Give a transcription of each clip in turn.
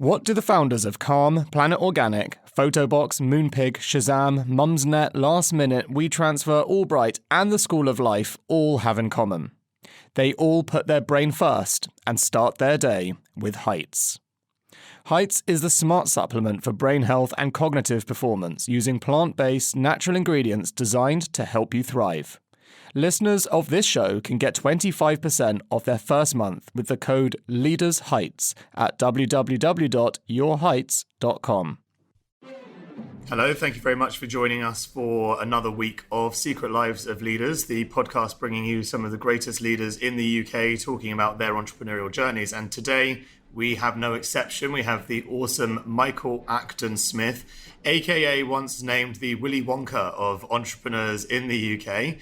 What do the founders of Calm, Planet Organic, Photobox, Moonpig, Shazam, Mumsnet, Last Minute, WeTransfer, Albright, and the School of Life all have in common? They all put their brain first and start their day with Heights. Heights is the smart supplement for brain health and cognitive performance using plant-based, natural ingredients designed to help you thrive. Listeners of this show can get 25% off their first month with the code LEADERSHEIGHTS at www.yourheights.com. Hello, thank you very much for joining us for another week of Secret Lives of Leaders, the podcast bringing you some of the greatest leaders in the UK talking about their entrepreneurial journeys. And today we have no exception. We have the awesome Michael Acton Smith, aka once named the Willy Wonka of entrepreneurs in the UK.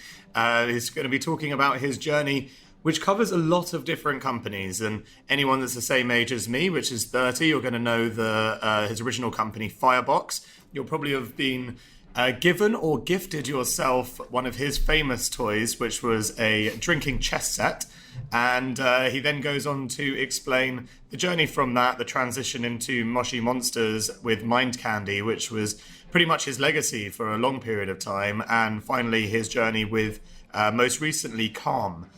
He's going to be talking about his journey, which covers a lot of different companies. And anyone that's the same age as me, which is 30, you're going to know his original company, Firebox. You'll probably have been given or gifted yourself one of his famous toys, which was a drinking chess set. And he then goes on to explain the journey from that, the transition into Moshi Monsters with Mind Candy, which was pretty much his legacy for a long period of time. And finally, his journey with, most recently, Calm.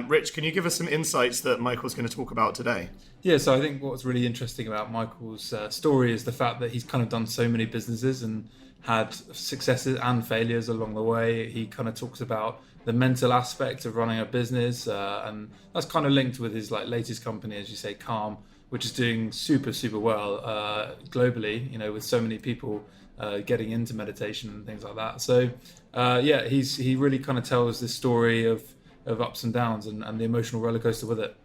Rich, can you give us some insights that Michael's going to talk about today? Yeah, so I think what's really interesting about Michael's story is the fact that he's kind of done so many businesses and had successes and failures along the way. He kind of talks about the mental aspect of running a business, and that's kind of linked with his latest company, as you say, Calm, which is doing super well globally. You know, with so many people getting into meditation and things like that. So he really kind of tells this story of ups and downs and the emotional roller coaster with it.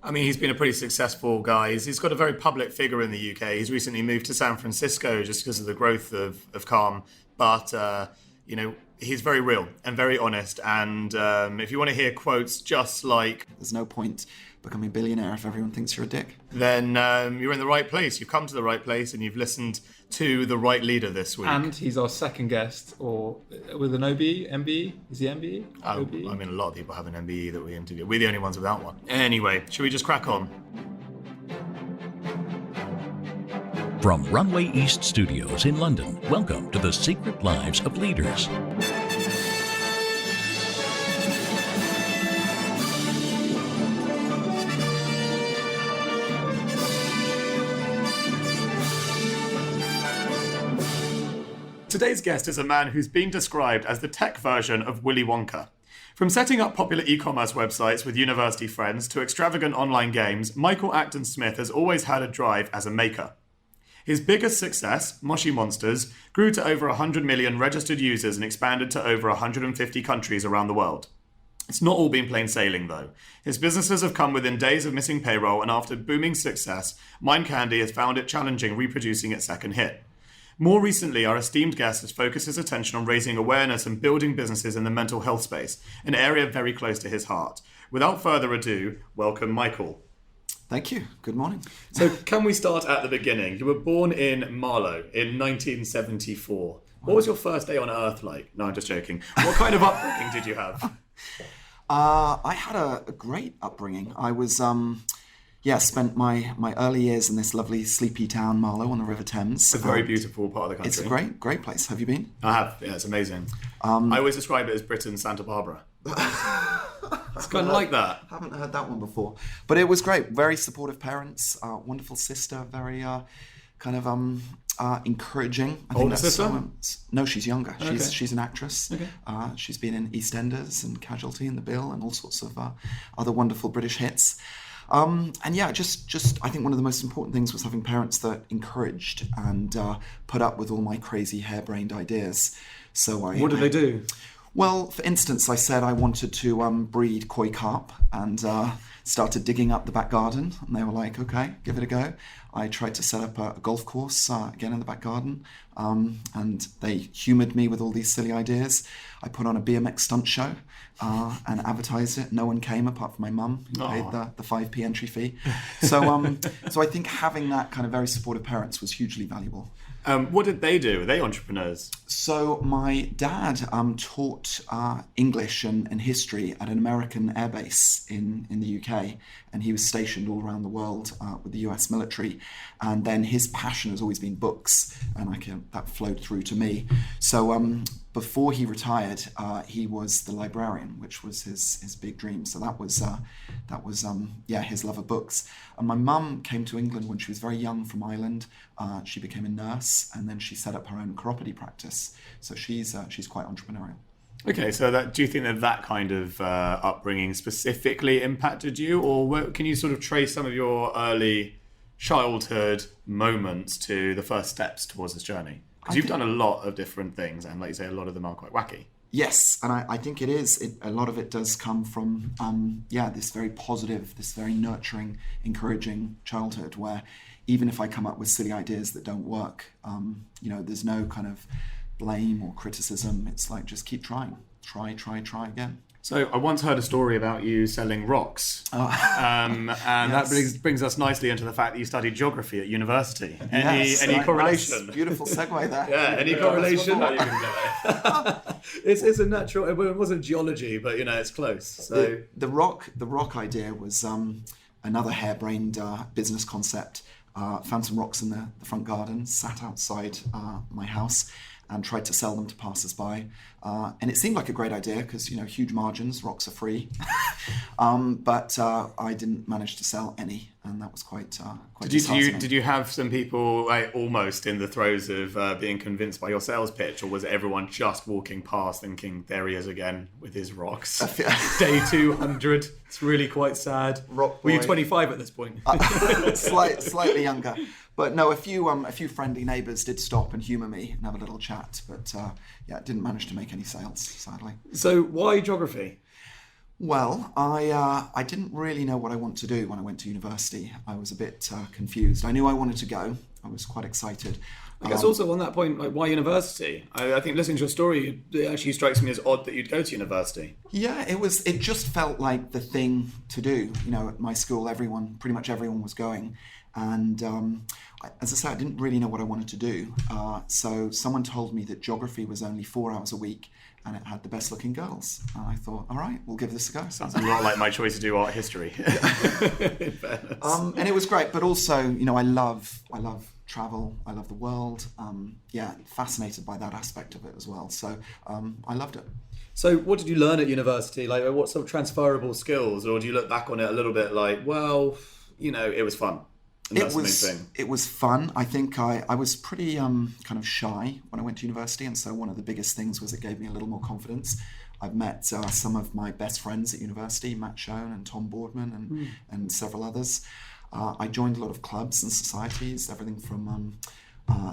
I mean, he's been a pretty successful guy. He's got a very public figure in the UK. He's recently moved to San Francisco just because of the growth of Calm. But, he's very real and very honest. And if you want to hear quotes just like, "There's no point becoming a billionaire if everyone thinks you're a dick," then you're in the right place. You've come to the right place and you've listened to the right leader this week. And he's our second guest, or with an MBE? Is he MBE? I mean, a lot of people have an MBE that we interview. We're the only ones without one. Anyway, should we just crack on? From Runway East Studios in London, welcome to the Secret Lives of Leaders. Today's guest is a man who's been described as the tech version of Willy Wonka. From setting up popular e-commerce websites with university friends to extravagant online games, Michael Acton Smith has always had a drive as a maker. His biggest success, Moshi Monsters, grew to over 100 million registered users and expanded to over 150 countries around the world. It's not all been plain sailing, though. His businesses have come within days of missing payroll, and after booming success, Mind Candy has found it challenging reproducing its second hit. More recently, our esteemed guest has focused his attention on raising awareness and building businesses in the mental health space, an area very close to his heart. Without further ado, welcome Michael. Thank you. Good morning. So can we start at the beginning? You were born in Marlow in 1974. What was your first day on Earth like? No, I'm just joking. What kind of upbringing did you have? I had a great upbringing. I was... spent my early years in this lovely sleepy town, Marlow, on the River Thames. It's a very beautiful part of the country. It's a great place. Have you been? I have. Yeah, it's amazing. I always describe it as Britain's Santa Barbara. It's kind of like that. Haven't heard that one before. But it was great. Very supportive parents, wonderful sister, very encouraging. Older sister? No, she's younger. Okay. She's an actress. Okay. She's been in EastEnders and Casualty and The Bill and all sorts of other wonderful British hits. Just I think one of the most important things was having parents that encouraged and put up with all my crazy harebrained ideas. So what did they do? Well, for instance, I said I wanted to breed koi carp and started digging up the back garden, and they were like, okay, give it a go. I tried to set up a golf course again in the back garden, and they humoured me with all these silly ideas. I put on a BMX stunt show and advertised it. No one came apart from my mum, who paid the 5p entry fee. So I think having that kind of very supportive parents was hugely valuable. What did they do? Were they entrepreneurs? So my dad taught English and history at an American airbase in the UK, and he was stationed all around the world with the US military. And then his passion has always been books, and that flowed through to me. So before he retired, he was the librarian, which was his big dream. So that was his love of books. And my mum came to England when she was very young from Ireland. She became a nurse, and then she set up her own chiropody practice. So she's quite entrepreneurial. Okay, so do you think that kind of upbringing specifically impacted you, or can you sort of trace some of your early childhood moments to the first steps towards this journey? Because you've done a lot of different things, and like you say, a lot of them are quite wacky. Yes, and I think it is. A lot of it does come from, this very positive, this very nurturing, encouraging childhood where even if I come up with silly ideas that don't work, there's no kind of blame or criticism. It's like, just keep trying. Try again. So I once heard a story about you selling rocks, and yes. That brings us nicely into the fact that you studied geography at university. Any correlation? Nice, beautiful segue there. Yeah, any correlation? It's a natural. It wasn't geology, but it's close. So the rock idea was another harebrained business concept. Found some rocks in the front garden, sat outside my house, and tried to sell them to passers-by. And it seemed like a great idea because, huge margins, rocks are free. But I didn't manage to sell any, and that was quite disheartening. Did you have some people almost in the throes of being convinced by your sales pitch, or was everyone just walking past thinking, there he is again with his rocks? Day 200, it's really quite sad. Rock boy. Were you 25 at this point? Slightly younger. But no, a few friendly neighbours did stop and humour me and have a little chat. But didn't manage to make any sales, sadly. So why geography? Well, I didn't really know what I wanted to do when I went to university. I was a bit confused. I knew I wanted to go. I was quite excited. I guess also on that point, why university? I think listening to your story, it actually strikes me as odd that you'd go to university. Yeah, it just felt like the thing to do. At my school, pretty much everyone was going. And as I say, I didn't really know what I wanted to do. So someone told me that geography was only 4 hours a week and it had the best looking girls. And I thought, all right, we'll give this a go. Sounds a lot like my choice to do art history. In fairness. And it was great, but also, I love travel. I love the world. Fascinated by that aspect of it as well. So I loved it. So what did you learn at university? Like, what sort of transferable skills? Or do you look back on it a little bit like, well, it was fun? And that's the main thing. It was fun. I think I was pretty kind of shy when I went to university, and so one of the biggest things was it gave me a little more confidence. I've met some of my best friends at university, Matt Schoen and Tom Boardman and several others. I joined a lot of clubs and societies, everything from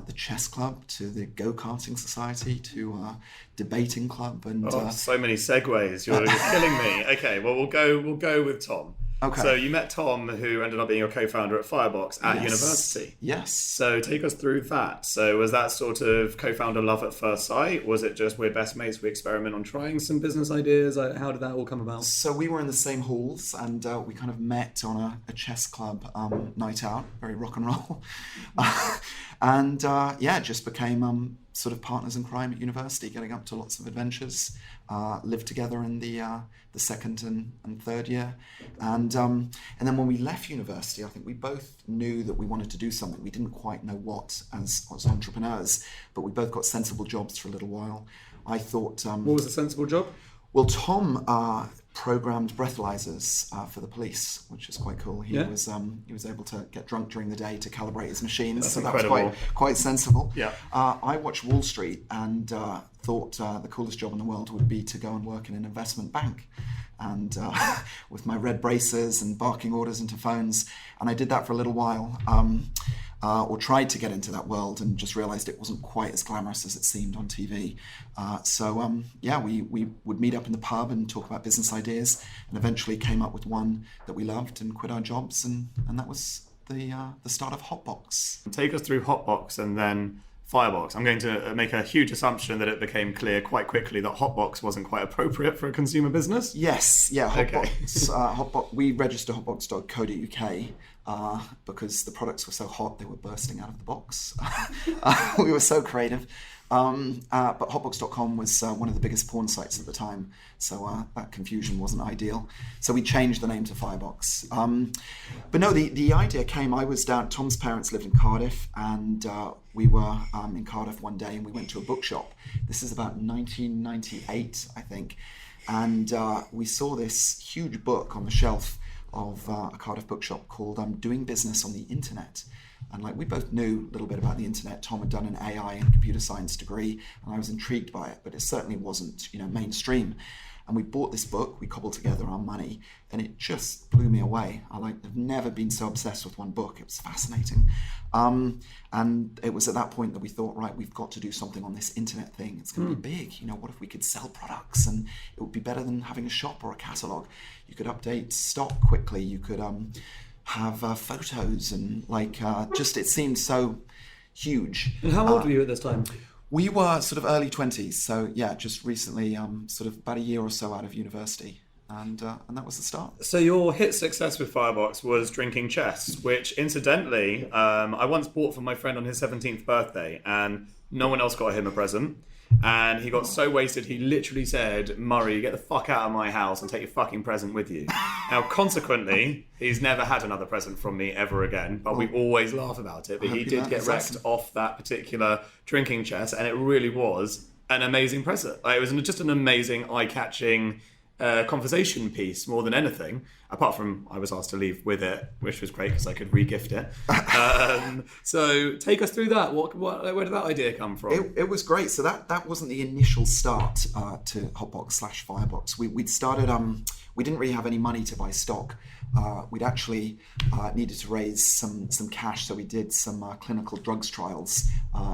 the chess club to the go-karting society to debating club. And so many segues. You're killing me. Okay, well we'll go with Tom. Okay. So you met Tom, who ended up being your co-founder at Firebox at university. Yes. So take us through that. So was that sort of co-founder love at first sight? Was it just we're best mates, we experiment on trying some business ideas? How did that all come about? So we were in the same halls, and we kind of met on a chess club night out, very rock and roll. And just became sort of partners in crime at university, getting up to lots of adventures. Lived together in the second and third year, and then when we left university, I think we both knew that we wanted to do something. We didn't quite know what as entrepreneurs, but we both got sensible jobs for a little while. I thought, what was a sensible job? Well, Tom programmed breathalyzers for the police, which is quite cool. He was able to get drunk during the day to calibrate his machines. That's so incredible. That was quite sensible. Yeah. I watched Wall Street and thought the coolest job in the world would be to go and work in an investment bank, and with my red braces and barking orders into phones. And I did that for a little while. Or tried to get into that world and just realized it wasn't quite as glamorous as it seemed on TV. We would meet up in the pub and talk about business ideas, and eventually came up with one that we loved and quit our jobs, and that was the start of Hotbox. Take us through Hotbox and then Firebox. I'm going to make a huge assumption that it became clear quite quickly that Hotbox wasn't quite appropriate for a consumer business. Yes, yeah, Hotbox. Okay. Hotbox. We register hotbox.co.uk. because the products were so hot they were bursting out of the box. We were so creative. But hotbox.com was one of the biggest porn sites at the time, so that confusion wasn't ideal. So we changed the name to Firebox. But no, the idea came, I was down, Tom's parents lived in Cardiff, and we were in Cardiff one day, and we went to a bookshop. This is about 1998, I think. And we saw this huge book on the shelf of a Cardiff bookshop called Doing Business on the Internet. And like, we both knew a little bit about the internet. Tom had done an AI and computer science degree, and I was intrigued by it, but it certainly wasn't, mainstream. And we bought this book, we cobbled together our money, and it just blew me away. I've never been so obsessed with one book. It was fascinating. And it was at that point that we thought, right, we've got to do something on this internet thing. It's going to be big. What if we could sell products? And it would be better than having a shop or a catalog. You could update stock quickly. You could have photos and it seemed so huge. And how old were you at this time? We were sort of early 20s, so yeah, just recently, sort of about a year or so out of university, and that was the start. So your hit success with Firebox was drinking chess, which incidentally, I once bought for my friend on his 17th birthday, and no one else got him a present. And he got so wasted, he literally said, "Murray, get the fuck out of my house and take your fucking present with you." Now, consequently, he's never had another present from me ever again, but we always laugh about it. But he did get wrecked off that particular drinking chess, and it really was an amazing present. It was just an amazing, eye-catching conversation piece more than anything, apart from I was asked to leave with it, which was great because I could re-gift it. So take us through that. Where did that idea come from? It was great. So that wasn't the initial start to Hotbox/Firebox. We'd started, we didn't really have any money to buy stock. We'd actually needed to raise some cash, so we did some clinical drugs trials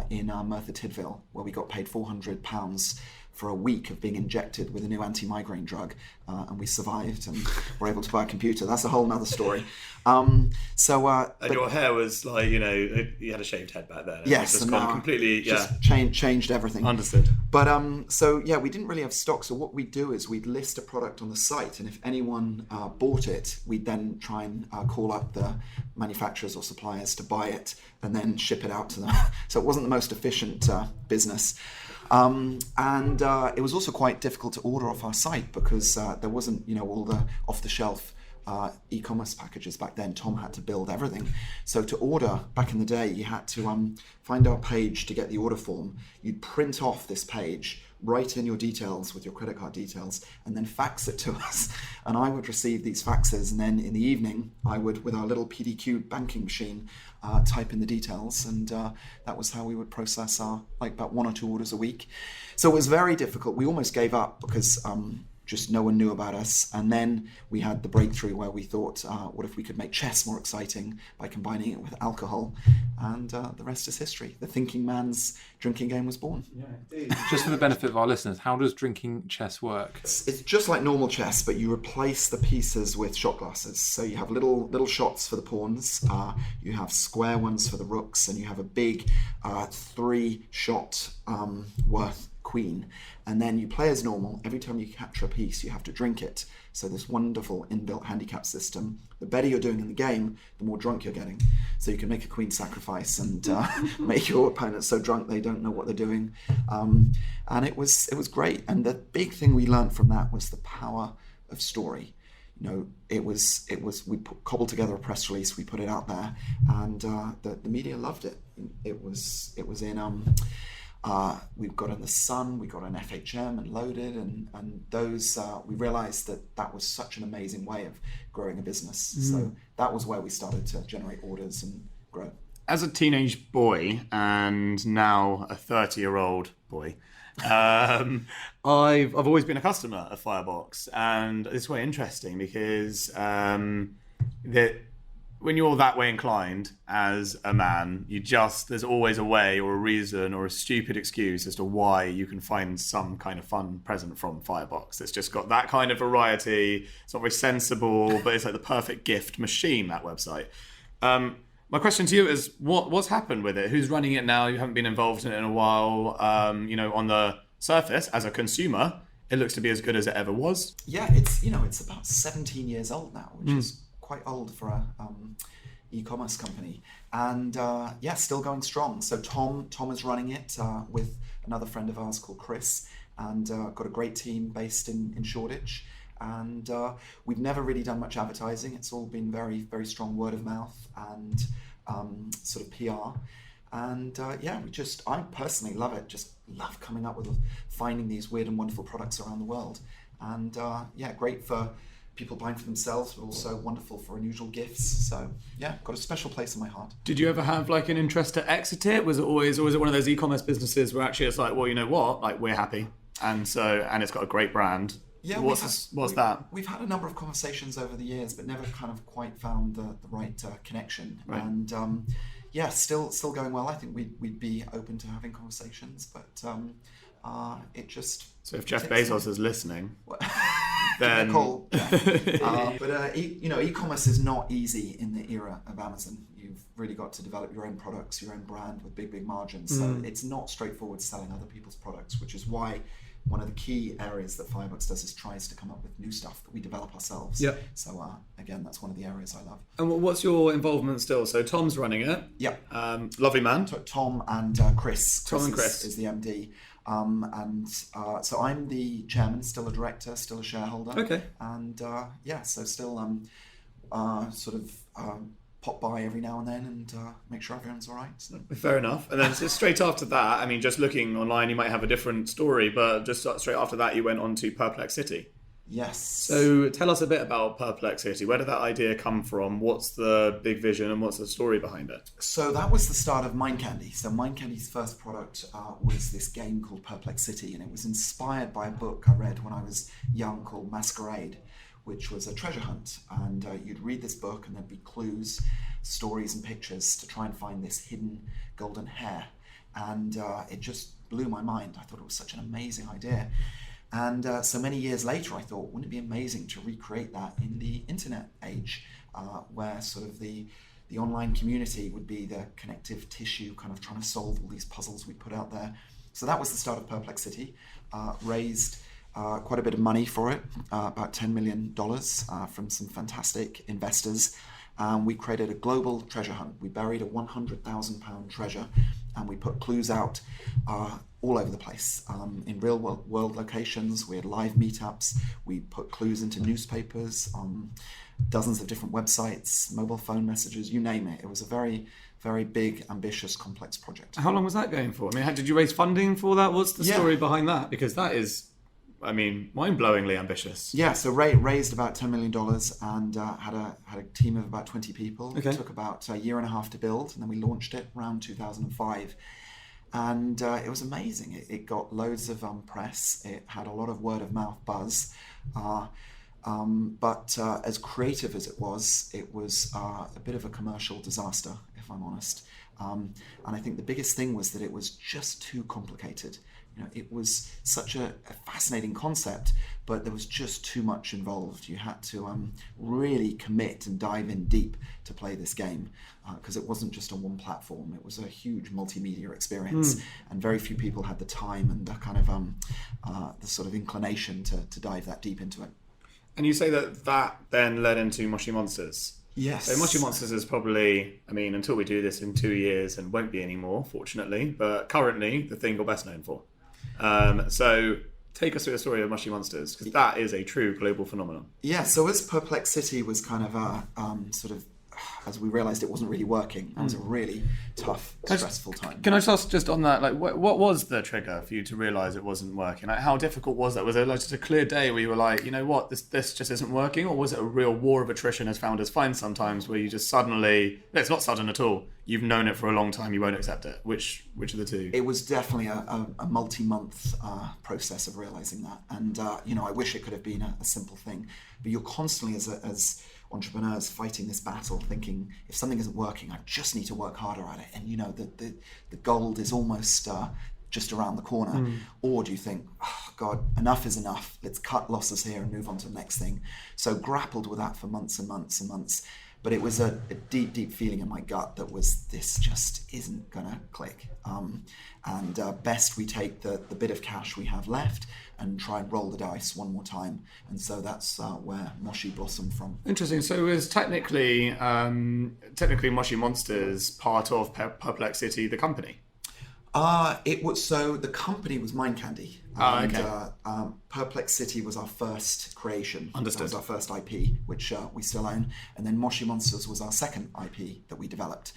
in Merthyr Tydfil, where we got paid £400 for a week of being injected with a new anti-migraine drug, and we survived and were able to buy a computer. That's a whole nother story. And your hair was you had a shaved head back then. Yes, and completely just changed everything. Understood. But we didn't really have stock. So what we'd do is we'd list a product on the site, and if anyone bought it, we'd then try and call up the manufacturers or suppliers to buy it and then ship it out to them. So it wasn't the most efficient business. It was also quite difficult to order off our site because there wasn't, all the off-the-shelf e-commerce packages back then. Tom had to build everything. So to order back in the day, you had to find our page to get the order form. You'd print off this page, write in your details with your credit card details, and then fax it to us. And I would receive these faxes, and then in the evening, I would, with our little PDQ banking machine, type in the details, and that was how we would process our about 1 or 2 orders a week. So it was very difficult. We almost gave up because just no one knew about us. And then we had the breakthrough where we thought, what if we could make chess more exciting by combining it with alcohol? And the rest is history. The thinking man's drinking game was born. Yeah, just for the benefit of our listeners, how does drinking chess work? It's just like normal chess, but you replace the pieces with shot glasses. So you have little shots for the pawns, you have square ones for the rooks, and you have a big 3-shot worth queen, and then you play as normal. Every time you capture a piece, you have to drink it. So this wonderful inbuilt handicap system. The better you're doing in the game, the more drunk you're getting. So you can make a queen sacrifice and make your opponent so drunk they don't know what they're doing. And it was great. And the big thing we learned from that was the power of story. It was we cobbled together a press release, we put it out there, and the media loved it. It was in we've got in the Sun, we got an FHM and Loaded, and those we realized that was such an amazing way of growing a business. So that was where we started to generate orders and grow. As a teenage boy and now a 30-year-old boy, I've always been a customer of Firebox, and it's quite interesting because when you're that way inclined as a man, there's always a way or a reason or a stupid excuse as to why you can find some kind of fun present from Firebox. It's just got that kind of variety. It's not very sensible, but it's like the perfect gift machine, that website. My question to you is, what's happened with it? Who's running it now? You haven't been involved in it in a while. On the surface, as a consumer, it looks to be as good as it ever was. Yeah, it's about 17 years old now, which is quite old for e-commerce company, and still going strong. So Tom is running it with another friend of ours called Chris, and got a great team based in Shoreditch. And we've never really done much advertising. It's all been very, very strong word of mouth and sort of PR. And I personally love it. Just love coming up with finding these weird and wonderful products around the world. And great for people buying for themselves, but also wonderful for unusual gifts. So got a special place in my heart. Did you ever have like an interest to exit it? Was it always, or was it one of those e-commerce businesses where actually it's like, well, you know what, like we're happy, and it's got a great brand. Yeah, what's that? We've had a number of conversations over the years, but never kind of quite found the right connection. Right. And still going well. I think we'd be open to having conversations, but it just. So if Jeff Bezos is listening, then call. Yeah. But e-commerce is not easy in the era of Amazon. You've really got to develop your own products, your own brand with big margins. So it's not straightforward selling other people's products, which is why one of the key areas that Firebucks does is tries to come up with new stuff that we develop ourselves. Yeah. So again, that's one of the areas I love. And what's your involvement still? So Tom's running it. Yeah. Lovely man. Tom and Chris. Chris is the MD. So I'm the chairman, still a director, still a shareholder. Okay. And so still pop by every now and then and make sure everyone's all right. So. Fair enough. And then so straight after that, I mean, just looking online, you might have a different story, but just straight after that, you went on to Perplexity. Yes. So tell us a bit about Perplexity. Where did that idea come from? What's the big vision and what's the story behind it? So that was the start of Mind Candy. So Mind Candy's first product was this game called Perplexity, and it was inspired by a book I read when I was young called Masquerade, which was a treasure hunt. And you'd read this book and there'd be clues, stories and pictures to try and find this hidden golden hair. And it just blew my mind. I thought it was such an amazing idea. And so many years later, I thought, wouldn't it be amazing to recreate that in the internet age, where sort of the online community would be the connective tissue, kind of trying to solve all these puzzles we put out there. So that was the start of Perplexity. Raised quite a bit of money for it, about $10 million from some fantastic investors. We created a global treasure hunt. We buried a £100,000 treasure, and we put clues out all over the place in real world locations. We had live meetups. We put clues into newspapers, on dozens of different websites, mobile phone messages, you name it. It was a very, very big, ambitious, complex project. How long was that going for? I mean, did you raise funding for that? What's the story behind that? Because that is, I mean, mind-blowingly ambitious. Yeah, so raised about $10 million and had a team of about 20 people. Okay. It took about a year and a half to build, and then we launched it around 2005. And it was amazing. It got loads of press. It had a lot of word-of-mouth buzz. But as creative as it was a bit of a commercial disaster, if I'm honest. And I think the biggest thing was that it was just too complicated. You know, it was such a fascinating concept, but there was just too much involved. You had to really commit and dive in deep to play this game, because it wasn't just on one platform. It was a huge multimedia experience, and very few people had the time and the kind of the sort of inclination to dive that deep into it. And you say that then led into Moshi Monsters. Yes. So Moshi Monsters is probably, I mean, until we do this in 2 years, and won't be anymore, fortunately, but currently the thing you're best known for. So take us through the story of Moshi Monsters, because that is a true global phenomenon. Yeah, so as Perplexity was kind of sort of, as we realised it wasn't really working, that was a really tough, stressful time. Can I just ask just on that, like, what was the trigger for you to realise it wasn't working? Like, how difficult was that? Was it like just a clear day where you were like, you know what, this just isn't working? Or was it a real war of attrition, as founders find sometimes, where you just suddenly, no, it's not sudden at all, you've known it for a long time, you won't accept it? Which of the two? It was definitely a multi-month process of realising that. And, I wish it could have been a simple thing. But you're constantly, as entrepreneurs, fighting this battle, thinking if something isn't working, I just need to work harder at it. And the gold is almost just around the corner. Or do you think, oh God, enough is enough. Let's cut losses here and move on to the next thing. So grappled with that for months and months and months. But it was a deep, deep feeling in my gut that was, this just isn't gonna click. And best we take the bit of cash we have left and try and roll the dice one more time. And so that's where Moshi blossomed from. Interesting. So is technically Moshi Monsters part of Perplexity, the company? It was, so the company was Mind Candy. Okay. Perplexity was our first creation. Understood. That was our first IP, which we still own. And then Moshi Monsters was our second IP that we developed.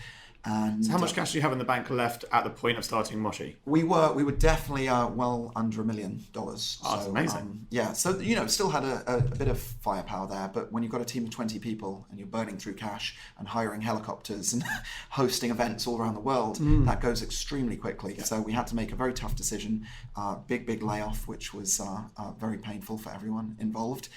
And So how much cash do you have in the bank left at the point of starting Moshi? we were definitely well under $1 million. That's amazing. So still had a bit of firepower there, but when you've got a team of 20 people and you're burning through cash and hiring helicopters and hosting events all around the world, that goes extremely quickly. So we had to make a very tough decision, big layoff, which was very painful for everyone involved.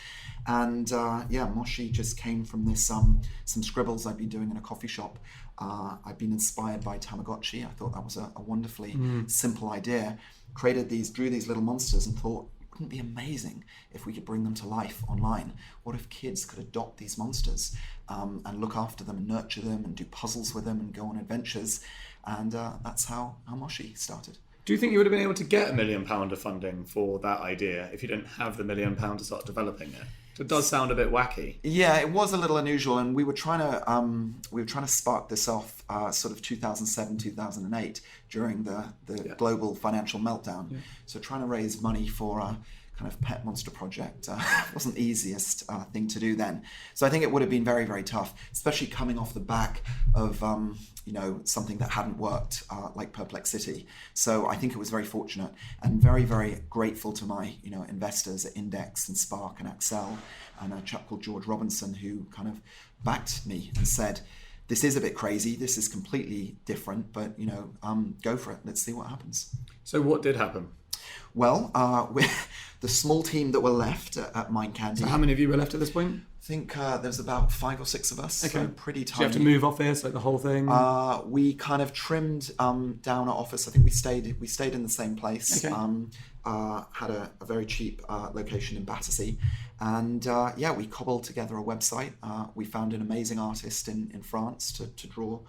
And Moshi just came from this some scribbles I'd been doing in a coffee shop. I'd been inspired by Tamagotchi. I thought that was a wonderfully simple idea. Drew these little monsters and thought, wouldn't it be amazing if we could bring them to life online? What if kids could adopt these monsters and look after them and nurture them and do puzzles with them and go on adventures? And that's how Moshi started. Do you think you would have been able to get £1 million of funding for that idea if you didn't have the £1 million to start developing it? It does sound a bit wacky. Yeah, it was a little unusual, and we were trying to spark this off sort of 2007, 2008 during the global financial meltdown. Yeah. So trying to raise money for a kind of pet monster project wasn't the easiest thing to do then. So I think it would have been very, very tough, especially coming off the back of something that hadn't worked like Perplexity. So I think it was very fortunate and very, very grateful to my investors at Index and Spark and Accel, and a chap called George Robinson who kind of backed me and said, this is a bit crazy, this is completely different, but go for it, let's see what happens. So what did happen? Well, the small team that were left at Mind Candy. So how many of you were left at this point? I think there's about 5 or 6 of us, so pretty tiny. Did you have to move office, like the whole thing? We kind of trimmed down our office. I think we stayed in the same place. Okay. Had a very cheap location in Battersea, and we cobbled together a website. We found an amazing artist in France to draw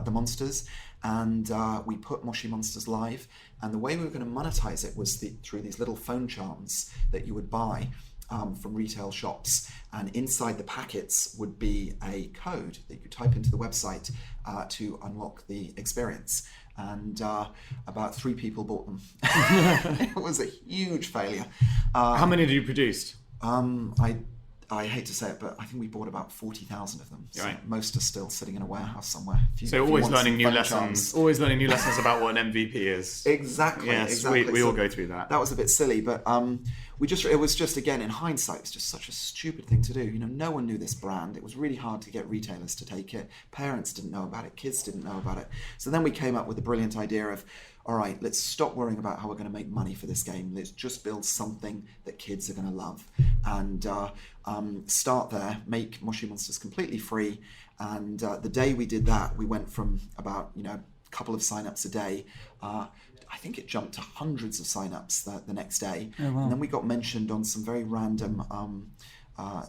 the monsters, and we put Moshi Monsters live. And the way we were going to monetize it was through these little phone charms that you would buy from retail shops, and inside the packets would be a code that you could type into the website to unlock the experience. And about 3 people bought them. It was a huge failure. How many did you produce? I hate to say it, but I think we bought about 40,000 of them. So right. Most are still sitting in a warehouse somewhere. So always learning new lessons. Always learning new lessons about what an MVP is. Exactly. Yes, exactly. We all go through that. That was a bit silly, but it was just, again, in hindsight, it's just such a stupid thing to do. No one knew this brand. It was really hard to get retailers to take it. Parents didn't know about it. Kids didn't know about it. So then we came up with the brilliant idea of, all right, let's stop worrying about how we're going to make money for this game. Let's just build something that kids are going to love. And start there, make Moshi Monsters completely free. And the day we did that, we went from about, a couple of signups a day. I think it jumped to hundreds of signups the next day. Oh, wow. And then we got mentioned on some very random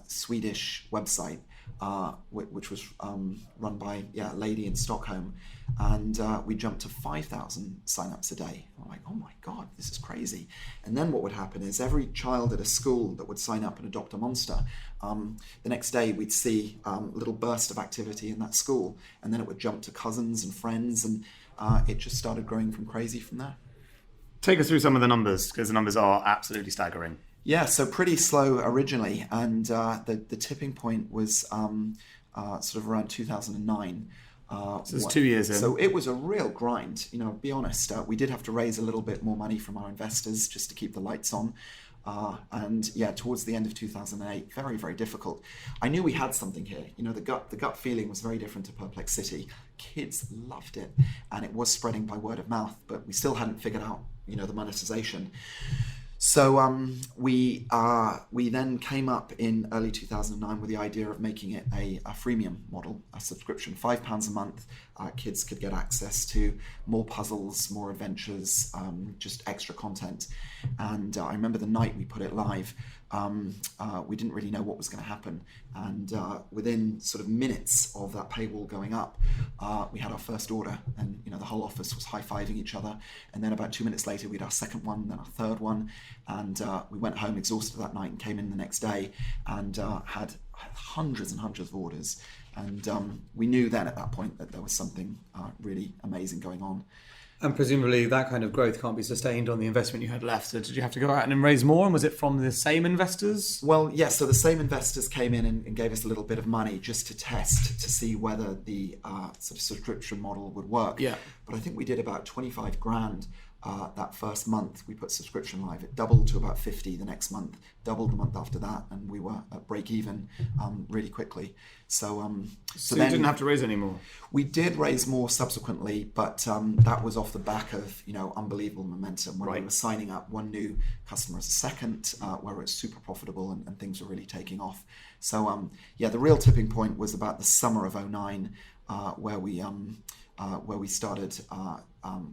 Swedish website, which was run by a lady in Stockholm. And we jumped to 5,000 signups a day. I'm like, oh my God, this is crazy. And then what would happen is every child at a school that would sign up and adopt a monster, the next day we'd see a little burst of activity in that school. And then it would jump to cousins and friends, and it just started growing from crazy from there. Take us through some of the numbers, because the numbers are absolutely staggering. Yeah, so pretty slow originally, and the tipping point was sort of around 2009. So it's 2 years in. So it was a real grind. Be honest, we did have to raise a little bit more money from our investors just to keep the lights on. And towards the end of 2008, very, very difficult. I knew we had something here. The gut feeling was very different to Perplexity. Kids loved it, and it was spreading by word of mouth, but we still hadn't figured out, the monetization. So we then came up in early 2009 with the idea of making it a freemium model, a subscription, £5 a month. Kids could get access to more puzzles, more adventures, just extra content. And I remember the night we put it live, we didn't really know what was going to happen. And within sort of minutes of that paywall going up, we had our first order, and the whole office was high-fiving each other. And then about 2 minutes later, we had our second one, then our third one, and we went home exhausted that night and came in the next day and had hundreds and hundreds of orders. And we knew then at that point that there was something really amazing going on. And presumably that kind of growth can't be sustained on the investment you had left. So did you have to go out and raise more? And was it from the same investors? Well, yes. So the same investors came in and gave us a little bit of money just to test, to see whether the sort of subscription model would work. Yeah. But I think we did about 25 grand that first month. We put subscription live. It doubled to about 50 the next month, doubled the month after that, and we were at break even really quickly. So then you didn't have to raise any more? We did raise more subsequently, but that was off the back of unbelievable momentum when we were signing up one new customer as a second, where it was super profitable and things were really taking off. So the real tipping point was about the summer of 2009, where we started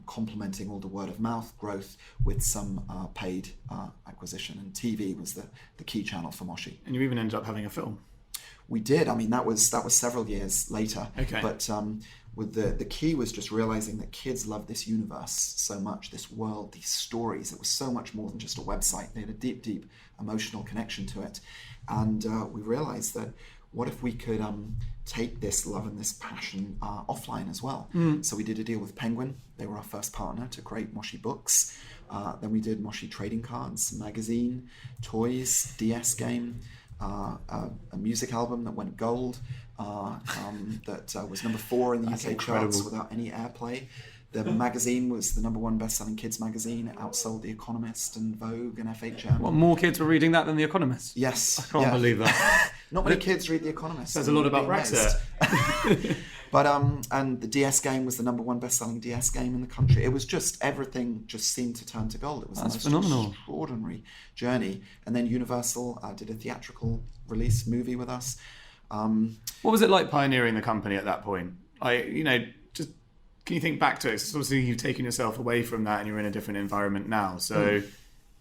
complementing all the word of mouth growth with some paid acquisition, and TV was the key channel for Moshi. And you even ended up having a film. We did. I mean, that was several years later. Okay. But with the key was just realizing that kids love this universe so much, this world, these stories. It was so much more than just a website. They had a deep, deep emotional connection to it, and we realized that what if we could take this love and this passion offline as well? So we did a deal with Penguin. They were our first partner to create Moshi Books. Then we did Moshi Trading Cards, magazine, toys, DS game, a music album that went gold, that was number 4 in the UK charts without any airplay. The magazine was the number 1 best-selling kids magazine. It outsold The Economist and Vogue and FHM. What, more kids were reading that than The Economist? Yes. I can't believe that. Not many kids read The Economist. Says a lot about Brexit. But and the DS game was the number 1 best-selling DS game in the country. It was just, everything just seemed to turn to gold. It was the most phenomenal. Extraordinary journey. And then Universal did a theatrical release movie with us. What was it like pioneering the company at that point? Just can you think back to it? So obviously you've taken yourself away from that and you're in a different environment now. So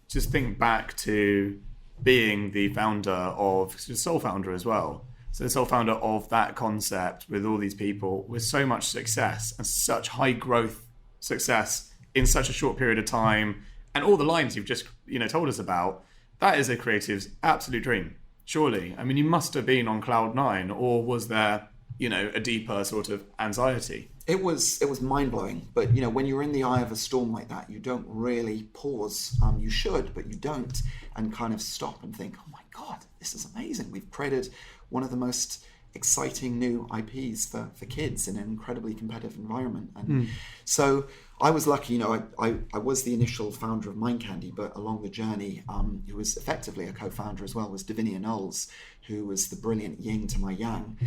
just think back to being the founder sole founder as well. So the sole founder of that concept with all these people with so much success and such high growth success in such a short period of time, and all the lines you've just told us about. That is a creative's absolute dream, surely. I mean, you must have been on cloud 9, or was there a deeper sort of anxiety? It was mind-blowing, but when you're in the eye of a storm like that, you don't really pause. You should, but you don't, and kind of stop and think, oh my God, this is amazing. We've created one of the most exciting new IPs for kids in an incredibly competitive environment. And so I was lucky, I was the initial founder of Mind Candy, but along the journey, who was effectively a co-founder as well, was Davinia Knowles, who was the brilliant yin to my yang.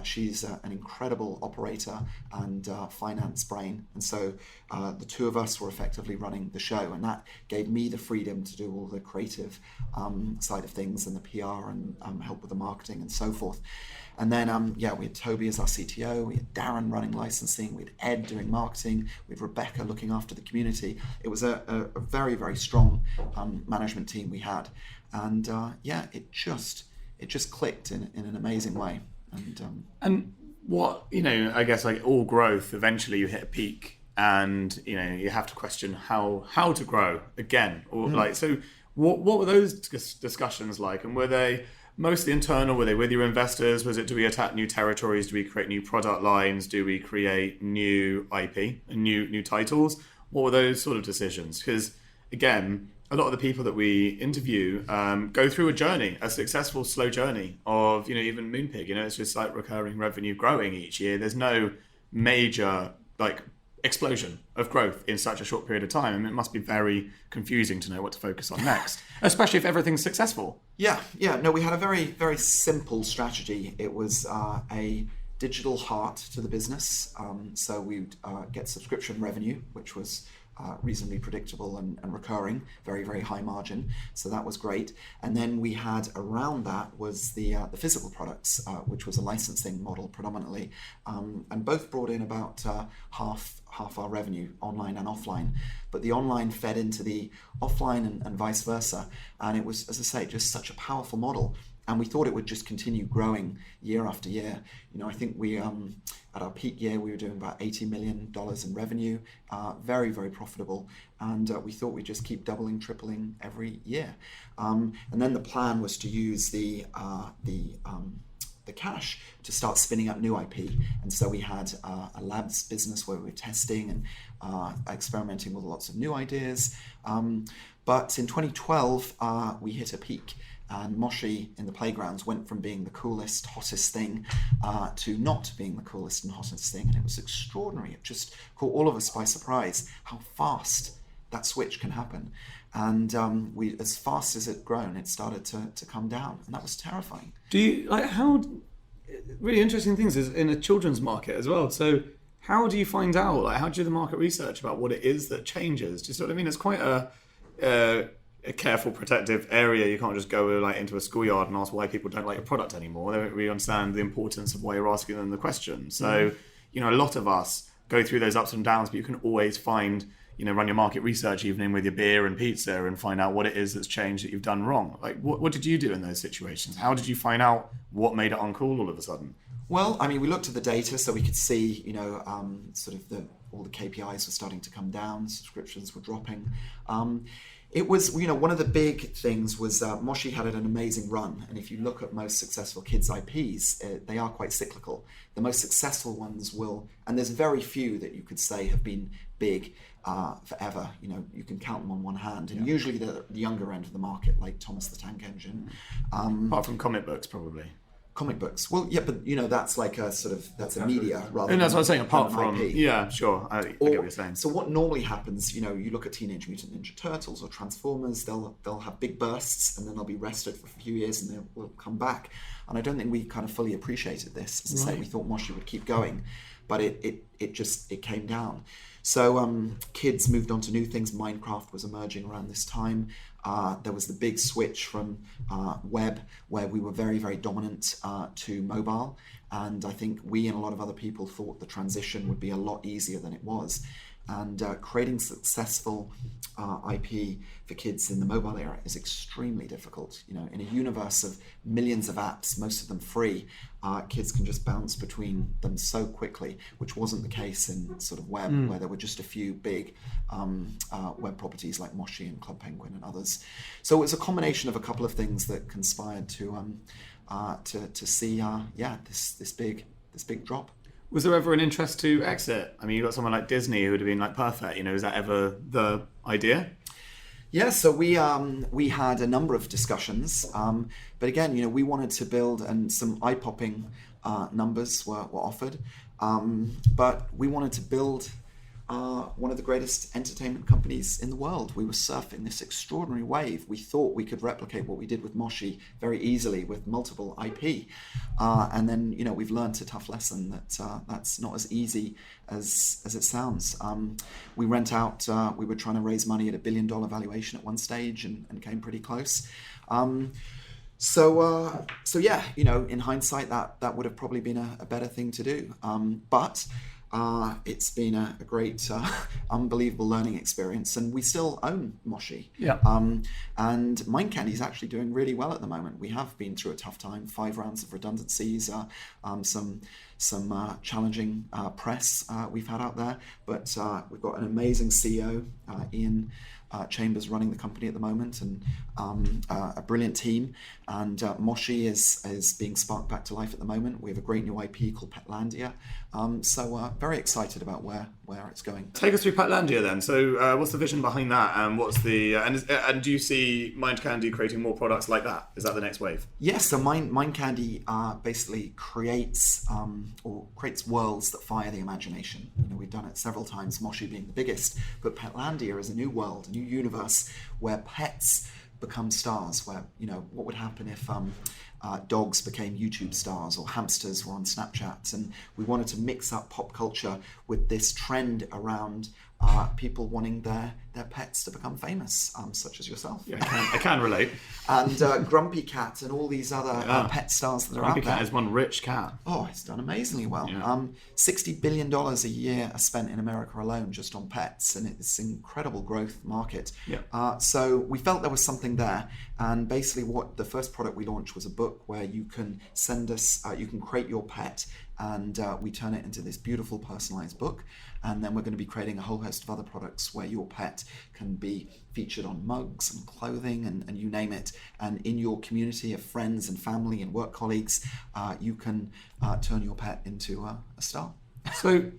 She's an incredible operator and finance brain. And so the two of us were effectively running the show, and that gave me the freedom to do all the creative side of things and the PR and help with the marketing and so forth. And then, we had Toby as our CTO, we had Darren running licensing, we had Ed doing marketing, we had Rebecca looking after the community. It was a very, very strong management team we had. And it just clicked in an amazing way. And what, I guess like all growth, eventually you hit a peak and, you have to question how to grow again. Or so what were those discussions like? And were they mostly internal? Were they with your investors? Was it, do we attack new territories? Do we create new product lines? Do we create new IP and new titles? What were those sort of decisions? Because again, a lot of the people that we interview go through a journey, a successful, slow journey of, even Moonpig, it's just like recurring revenue growing each year. There's no major explosion of growth in such a short period of time. And it must be very confusing to know what to focus on next, especially if everything's successful. Yeah. No, we had a very, very simple strategy. It was a digital heart to the business. So we'd get subscription revenue, which was reasonably predictable and recurring, very, very high margin. So that was great. And then we had around that was the physical products, which was a licensing model predominantly, and both brought in about half our revenue, online and offline. But the online fed into the offline and vice versa. And it was, as I say, just such a powerful model. And we thought it would just continue growing year after year. I think we, at our peak year, we were doing about $80 million in revenue, very, very profitable. And we thought we'd just keep doubling, tripling every year. And then the plan was to use the cash to start spinning up new IP. And so we had a labs business where we were testing and experimenting with lots of new ideas. But in 2012, we hit a peak. And Moshi in the playgrounds went from being the coolest, hottest thing to not being the coolest and hottest thing. And it was extraordinary. It just caught all of us by surprise how fast that switch can happen. And we, as fast as it grown, it started to come down. And that was terrifying. Do you, how, really interesting things is in a children's market as well. So how do you find out, how do you do the market research about what it is that changes? Do you see what I mean? It's quite a careful, protective area. You can't just go into a schoolyard and ask why people don't like your product anymore. They don't really understand the importance of why you're asking them the question. So, a lot of us go through those ups and downs, but you can always find, run your market research evening with your beer and pizza and find out what it is that's changed that you've done wrong. What did you do in those situations? How did you find out what made it uncool all of a sudden? Well, we looked at the data so we could see, sort of all the KPIs were starting to come down, subscriptions were dropping. It was, one of the big things was Moshi had an amazing run. And if you look at most successful kids' IPs, they are quite cyclical. The most successful ones will, and there's very few that you could say have been big forever. You can count them on one hand. And usually they're the younger end of the market, like Thomas the Tank Engine. Apart from comic books, probably. Comic books. Well, yeah, but that's like a sort of, that's a media rather than. And that's what I'm saying, apart than from, IP. yeah, sure, I get what you're saying. So what normally happens, you look at Teenage Mutant Ninja Turtles or Transformers, they'll have big bursts and then they'll be rested for a few years and then will come back. And I don't think we kind of fully appreciated this. As I say, we thought Moshi would keep going, but it came down. So kids moved on to new things. Minecraft was emerging around this time. There was the big switch from web, where we were very, very dominant, to mobile. And I think we and a lot of other people thought the transition would be a lot easier than it was. And creating successful IP for kids in the mobile era is extremely difficult. In a universe of millions of apps, most of them free, kids can just bounce between them so quickly, which wasn't the case in sort of web, where there were just a few big web properties like Moshi and Club Penguin and others. So it was a combination of a couple of things that conspired to see this big drop. Was there ever an interest to exit? You got someone like Disney who would have been perfect. Is that ever the idea? Yeah, so we had a number of discussions, but again, we wanted to build, and some eye-popping numbers were offered, but we wanted to build one of the greatest entertainment companies in the world. We were surfing this extraordinary wave. We thought we could replicate what we did with Moshi very easily with multiple IP. And then, we've learned a tough lesson that that's not as easy as it sounds. We we were trying to raise money at $1 billion valuation at one stage and came pretty close. So yeah, in hindsight, that would have probably been a better thing to do. But it's been a great, unbelievable learning experience, and we still own Moshi. Yeah. And Mind Candy is actually doing really well at the moment. We have been through a tough time, 5 rounds of redundancies, some challenging press we've had out there, but we've got an amazing CEO, Ian Chambers, running the company at the moment, and a brilliant team. And Moshi is being sparked back to life at the moment. We have a great new IP called Petlandia. So very excited about where it's going. Take us through Petlandia then. So what's the vision behind that, and what's the and do you see Mind Candy creating more products like that? Is that the next wave? Yes. So Mind Candy basically creates worlds that fire the imagination. We've done it several times, Moshi being the biggest, but Petlandia is a new world, a new universe where pets become stars, where, what would happen if dogs became YouTube stars or hamsters were on Snapchat. And we wanted to mix up pop culture with this trend around people wanting their pets to become famous, such as yourself. Yeah, I can relate. And Grumpy Cat and all these other pet stars that are Grumpy out there. Cat is one rich cat. Oh, it's done amazingly well. Yeah. $60 billion a year are spent in America alone just on pets, and it's an incredible growth market. Yeah. So we felt there was something there, and basically what the first product we launched was a book where you can send us, you can create your pet, and we turn it into this beautiful personalized book. And then we're going to be creating a whole host of other products where your pet can be featured on mugs and clothing and you name it. And in your community of friends and family and work colleagues, you can turn your pet into a star. So,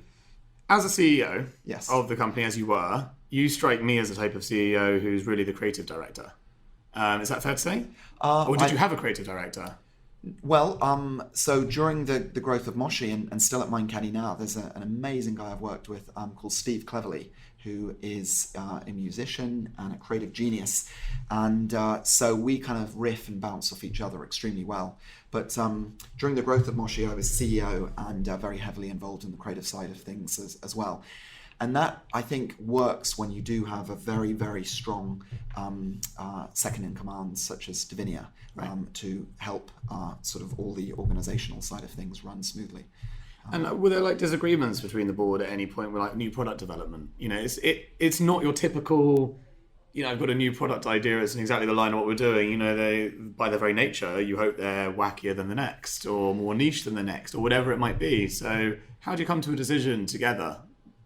as a CEO Yes. of the company, as you were, you strike me as the type of CEO who's really the creative director. Is that fair to say? Or did you have a creative director? Well, so during the growth of Moshi and still at Mindcaddy now, there's an amazing guy I've worked with called Steve Cleverly, who is a musician and a creative genius. And so we kind of riff and bounce off each other extremely well. But during the growth of Moshi, I was CEO and very heavily involved in the creative side of things as well. And that, I think, works when you do have a very, very strong second in command, such as Davinia, to help sort of all the organizational side of things run smoothly. And were there like disagreements between the board at any point with like new product development? You know, it's not your typical, you know, I've got a new product idea, it's in exactly the line of what we're doing. You know, they, by their very nature, you hope they're wackier than the next or more niche than the next or whatever it might be. So how do you come to a decision together?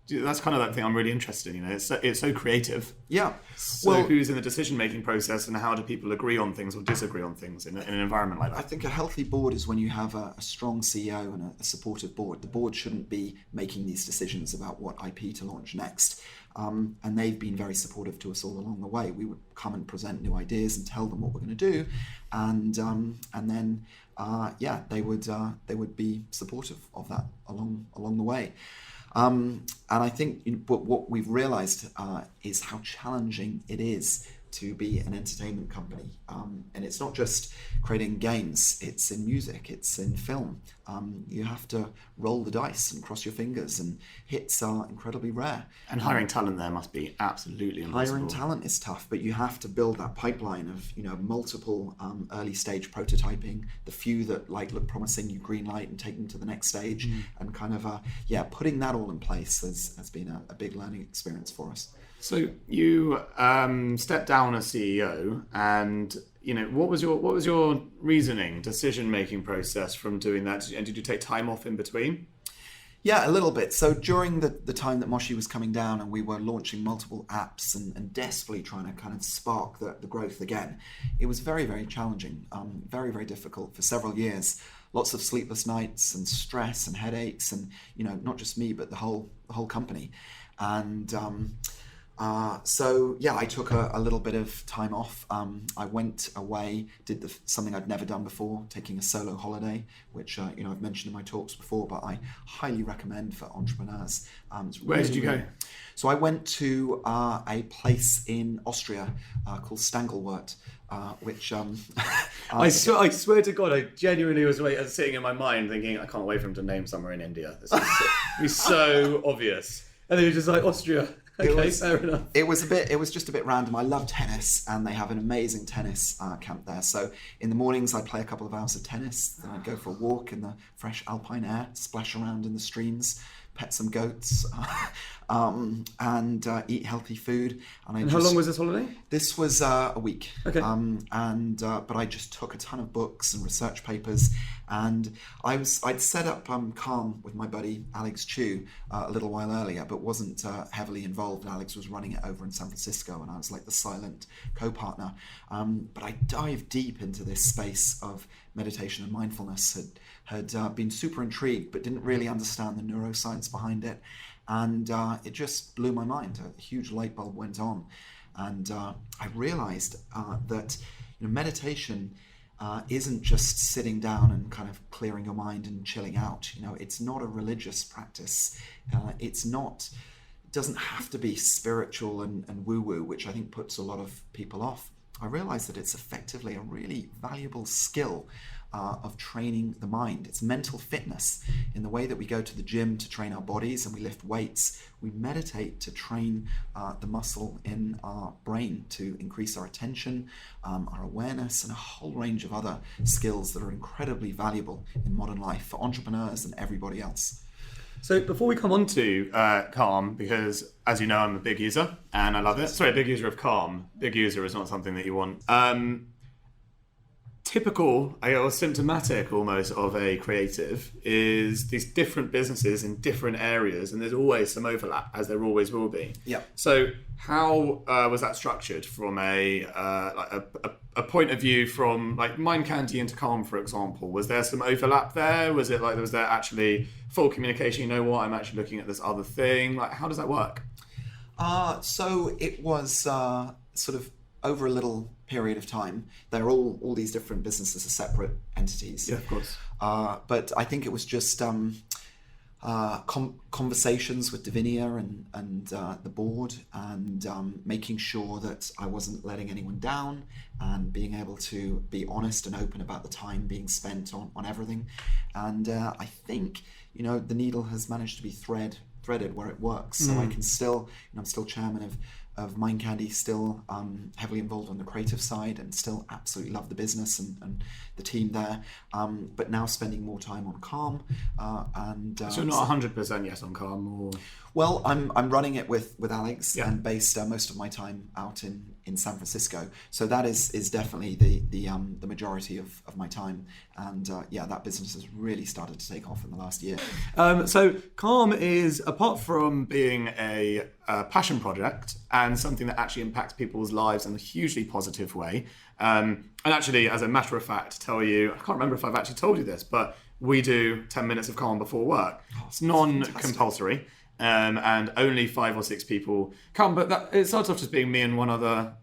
That's kind of that thing I'm really interested in. You know, it's so creative. Yeah. So who's in the decision-making process, and how do people agree on things or disagree on things in an environment like that? I think a healthy board is when you have a strong CEO and a supportive board. The board shouldn't be making these decisions about what IP to launch next. And they've been very supportive to us all along the way. We would come and present new ideas and tell them what we're going to do, and then they would be supportive of that along the way. And I think what we've realized is how challenging it is to be an entertainment company. And it's not just creating games, it's in music, it's in film. You have to roll the dice and cross your fingers, and hits are incredibly rare. And hiring talent there must be absolutely impossible. Hiring talent is tough, but you have to build that pipeline of, you know, multiple early stage prototyping. The few that like look promising, you green light and take them to the next stage, and kind of putting that all in place has been a big learning experience for us. So you stepped down as CEO, and you know, what was your reasoning, decision-making process from doing that? And did you take time off in between? Yeah, a little bit. So during the time that Moshi was coming down and we were launching multiple apps and desperately trying to kind of spark the growth again, it was very, very challenging, very, very difficult for several years. Lots of sleepless nights and stress and headaches, and, you know, not just me, but the whole company. And I took a little bit of time off. I went away, did something I'd never done before, taking a solo holiday, which I've mentioned in my talks before, but I highly recommend for entrepreneurs. Where did you go? So I went to a place in Austria called Stangelwort, which I swear to God, I genuinely was sitting in my mind thinking, I can't wait for him to name somewhere in India. This is so obvious. And then he was just like, Austria. Okay, fair enough. It was just a bit random. I love tennis, and they have an amazing tennis camp there. So in the mornings, I'd play a couple of hours of tennis. Then I'd go for a walk in the fresh alpine air, splash around in the streams, pet some goats, and eat healthy food. And how long was this holiday? This was a week. Okay. But I just took a ton of books and research papers, and I'd set up Calm with my buddy Alex Chu a little while earlier, but wasn't heavily involved. Alex was running it over in San Francisco, and I was like the silent co-partner. But I dived deep into this space of meditation and mindfulness. Had been super intrigued, but didn't really understand the neuroscience behind it. And it just blew my mind. A huge light bulb went on. And I realized that meditation isn't just sitting down and kind of clearing your mind and chilling out. It's not a religious practice. It doesn't have to be spiritual and woo-woo, which I think puts a lot of people off. I realized that it's effectively a really valuable skill of training the mind. It's mental fitness. In the way that we go to the gym to train our bodies and we lift weights, we meditate to train the muscle in our brain to increase our attention, our awareness, and a whole range of other skills that are incredibly valuable in modern life for entrepreneurs and everybody else. So before we come on to Calm, because as you know, I'm a big user and I love it. Sorry, a big user of Calm. Big user is not something that you want. Typical, or symptomatic almost of a creative is these different businesses in different areas, and there's always some overlap, as there always will be. Yeah. So how was that structured from a point of view from like Mind Candy into Calm, for example? Was there some overlap there? Was there actually full communication? You know what? I'm actually looking at this other thing. Like, how does that work? So it was sort of over a little period of time. They're all these different businesses are separate entities. Yeah, of course. But I think it was just conversations with Davinia and the board, and making sure that I wasn't letting anyone down, and being able to be honest and open about the time being spent on everything. And I think, the needle has managed to be threaded where it works. So I can still, I'm still chairman of Mind Candy, still heavily involved on the creative side, and still absolutely love the business and the team there. But now spending more time on Calm. So not 100% yes on Calm, or? Well, I'm running it with Alex, Yeah. and based most of my time out in San Francisco. So that is definitely the majority of my time. And that business has really started to take off in the last year. So Calm is, apart from being a passion project and something that actually impacts people's lives in a hugely positive way. And actually, as a matter of fact, tell you, I can't remember if I've actually told you this, but we do 10 minutes of Calm before work. It's non-compulsory. And only 5 or 6 people come, but it starts off just being me and one other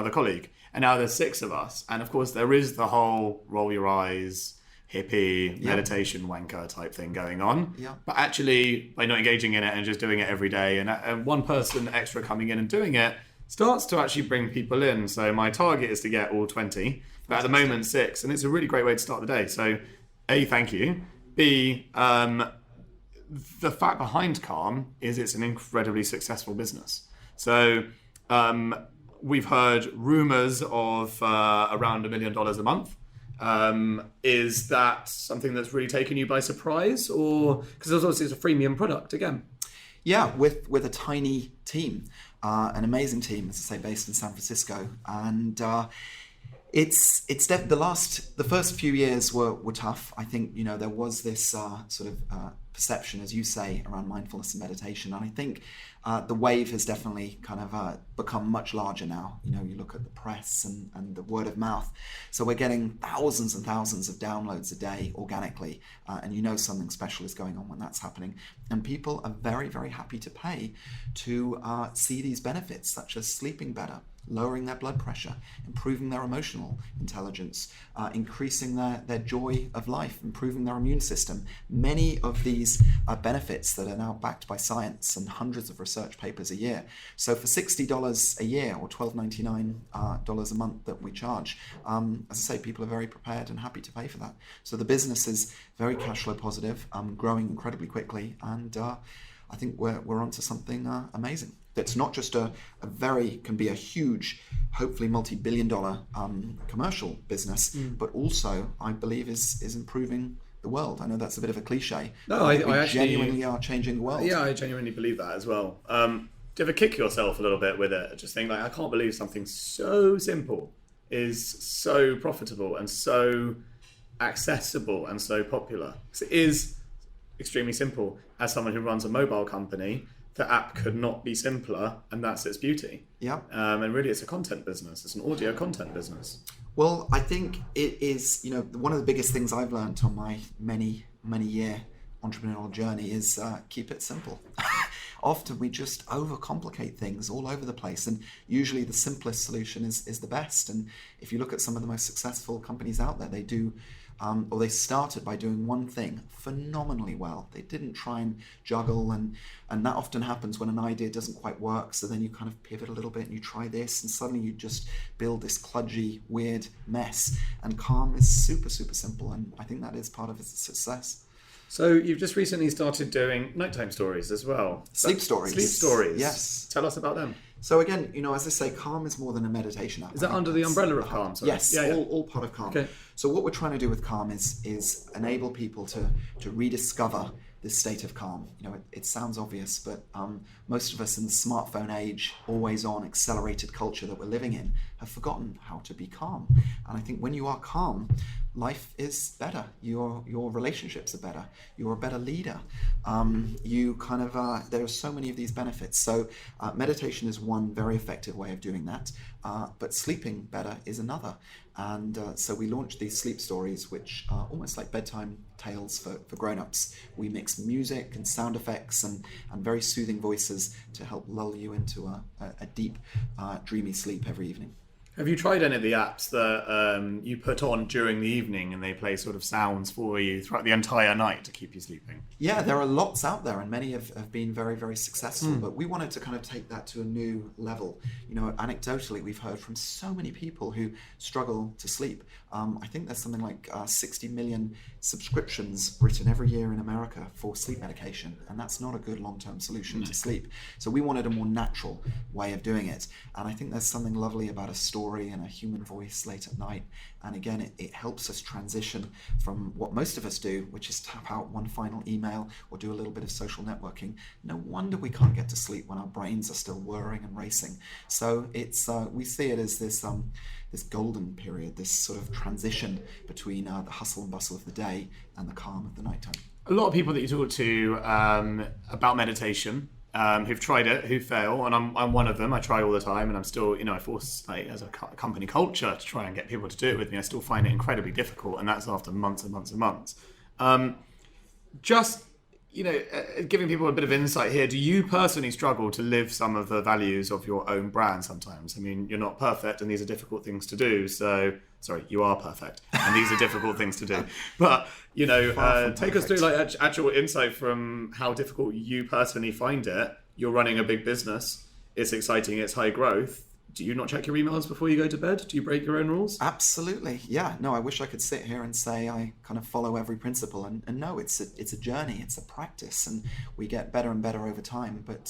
colleague, and now there's 6 of us. And of course, there is the whole roll your eyes, hippie, meditation wanker type thing going on. Yeah. But actually, by not engaging in it and just doing it every day, and one person extra coming in and doing it starts to actually bring people in. So my target is to get all 20, but at the moment 6, and it's a really great way to start the day. So A, thank you. B, the fact behind Calm is it's an incredibly successful business. So we've heard rumors of around $1 million a month. Is that something that's really taken you by surprise, or because obviously it's a freemium product again? Yeah, with a tiny team, an amazing team, as I say, based in San Francisco, and it's the first few years were tough. I think there was this sort of perception, as you say, around mindfulness and meditation, and I think the wave has definitely kind of become much larger now. You look at the press and the word of mouth, so we're getting thousands and thousands of downloads a day organically, and something special is going on when that's happening, and people are very, very happy to pay to see these benefits, such as sleeping better, lowering their blood pressure, improving their emotional intelligence, increasing their joy of life, improving their immune system. Many of these benefits that are now backed by science and hundreds of research papers a year. So for $60 a year, or $12.99 a month that we charge, as I say, people are very prepared and happy to pay for that. So the business is very cash flow positive, growing incredibly quickly, and I think we're onto something amazing. That's not just can be a huge, hopefully multi-billion-dollar commercial business, but also, I believe, is improving the world. I know that's a bit of a cliche. No, I actually genuinely are changing the world. Yeah, I genuinely believe that as well. Do you ever kick yourself a little bit with it? Just think, I can't believe something so simple is so profitable and so accessible and so popular. Because it is extremely simple. As someone who runs a mobile company, the app could not be simpler, and that's its beauty. Yeah. And really, it's a content business. It's an audio content business. Well, I think it is, one of the biggest things I've learned on my many year entrepreneurial journey is keep it simple. Often we just overcomplicate things all over the place, and usually the simplest solution is the best. And if you look at some of the most successful companies out there, they do or they started by doing one thing phenomenally well. They didn't try and juggle, and that often happens when an idea doesn't quite work. So then you kind of pivot a little bit and you try this, and suddenly you just build this kludgy, weird mess. And Calm is super, super simple, and I think that is part of its success. So you've just recently started doing nighttime stories as well. Sleep stories. Sleep stories. Yes. Tell us about them. So again, as I say, Calm is more than a meditation app. Is that under the umbrella of Calm? Sorry. Yes, all part of Calm. Okay. So what we're trying to do with Calm is enable people to rediscover this state of calm. It sounds obvious, but most of us in the smartphone age, always on, accelerated culture that we're living in, have forgotten how to be calm. And I think when you are calm, life is better. Your relationships are better. You're a better leader. There are so many of these benefits. So meditation is one very effective way of doing that, but sleeping better is another. And so we launched these sleep stories, which are almost like bedtime tales for grown-ups. We mix music and sound effects and very soothing voices to help lull you into a deep, dreamy sleep every evening. Have you tried any of the apps that you put on during the evening and they play sort of sounds for you throughout the entire night to keep you sleeping? Yeah, there are lots out there, and many have been very, very successful. But we wanted to kind of take that to a new level. Anecdotally, we've heard from so many people who struggle to sleep. I think there's something like 60 million subscriptions written every year in America for sleep medication, and that's not a good long-term solution to sleep. So we wanted a more natural way of doing it, and I think there's something lovely about a story and a human voice late at night. And again, it helps us transition from what most of us do, which is tap out one final email or do a little bit of social networking. No wonder we can't get to sleep when our brains are still whirring and racing. So it's we see it as this golden period, this sort of transition between the hustle and bustle of the day and the calm of the nighttime. A lot of people that you talk to about meditation, who've tried it, who fail, and I'm one of them. I try all the time, and I'm still, I force, as a company culture, to try and get people to do it with me. I still find it incredibly difficult, and that's after months and months and months. Giving people a bit of insight here, do you personally struggle to live some of the values of your own brand sometimes? I mean, you're not perfect, and these are difficult things to do, so... Sorry, you are perfect, and these are difficult things to do. But, take us through actual insight from how difficult you personally find it. You're running a big business. It's exciting. It's high growth. Do you not check your emails before you go to bed? Do you break your own rules? Absolutely. Yeah. No, I wish I could sit here and say I kind of follow every principle. And no, it's a journey. It's a practice. And we get better and better over time. But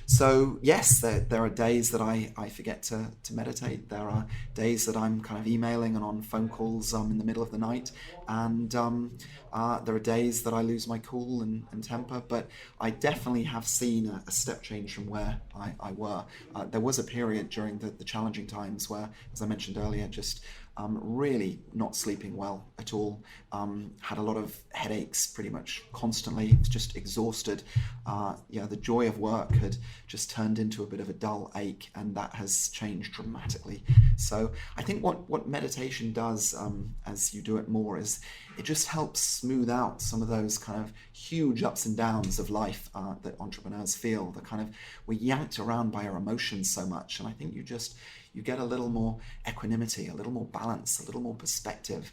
so, yes, there are days that I forget to meditate. There are days that I'm kind of emailing and on phone calls in the middle of the night. And there are days that I lose my cool and temper. But I definitely have seen a step change from where I were. There was a period during the challenging times where, as I mentioned earlier, just really not sleeping well at all. Had a lot of headaches pretty much constantly. Was just exhausted. The joy of work had just turned into a bit of a dull ache, and that has changed dramatically. So I think what meditation does as you do it more is it just helps smooth out some of those kind of huge ups and downs of life that entrepreneurs feel. The kind of, we're yanked around by our emotions so much, and I think you get a little more equanimity, a little more balance, a little more perspective.